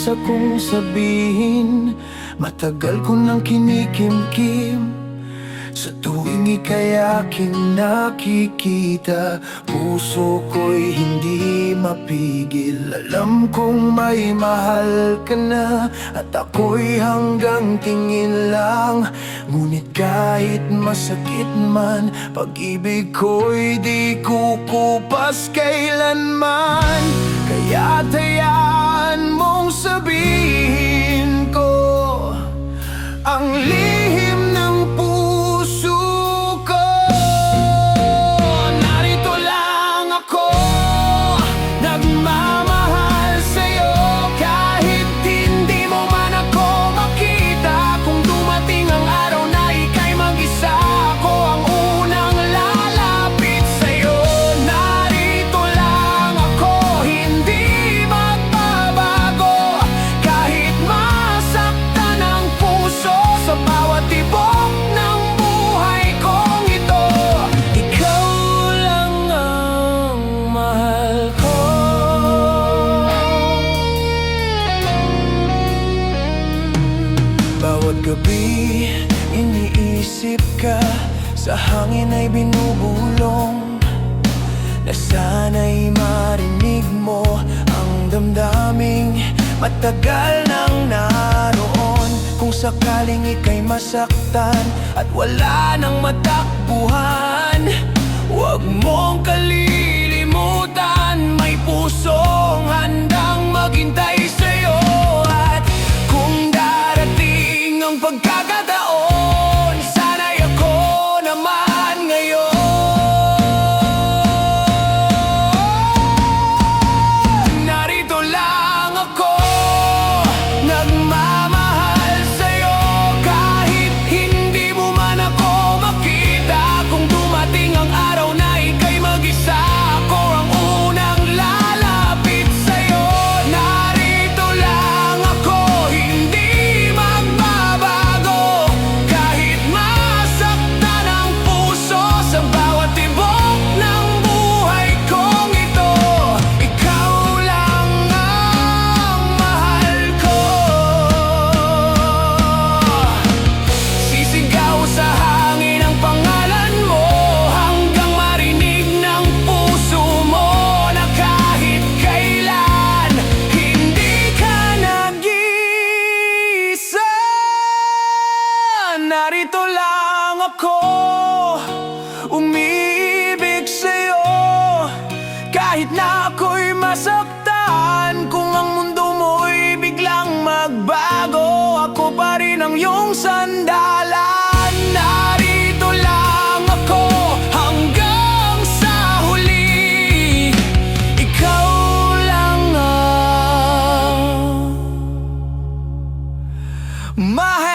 isa kong sabihin, matagal ko nang kinikimkim. Sa tuwing ika'y aking nakikita, puso ko'y hindi mapigil. Alam kong may mahal ka na, at ako'y hanggang tingin lang. Ngunit kahit masakit man, pag-ibig ko'y di kukupas kailanman. Kaya't hayaan mong sabihin ko ang lihim ng puso ko. Narito lang ako, nagmamahal sa'yo, kahit hindi mo man ako makita. Kung dumating ang araw na ika'y mag-isa, ako ang unang lalapit sa'yo. Narito lang ako, hindi magbabago, kahit masaktan ang puso sa bawat tibok ng buhay kong ito. Ikaw lang ang mahal ko. Bawat gabi iniisip ka, sa hangin ay binubulong, na sana'y marinig mo ang damdaming matagal nang naroon. Kung sakaling ika'y masaktan at wala nang matakbuhan, huwag mong kalilimutan, may pusong handang maghintay sa'yo. At kung darating ang pagkakataon, sana'y ako naman ngayon. Narito lang ako, nagmamahal sa'yo, kahit hindi mo man ako makita. Kung dumating ang araw na ika'y mag-isa, ako ang unang lalapit sa'yo. Narito lang ako, hindi magbabago, kahit masaktan ang puso sa bawat tibok ng buhay kong ito. Ikaw lang ang mahal ko. Sisigaw sa hangin ang pangalan mo, hanggang marinig ng puso mo na kahit kailan hindi ka nag-iisa. Narito lang ako, umiibig sa'yo, kahit na ako'y masaktan. Kung ang mundo mo'y biglang magbago, ako pa rin ang iyong sandalan. Narito lang ako hanggang sa huli, ikaw lang ang mahal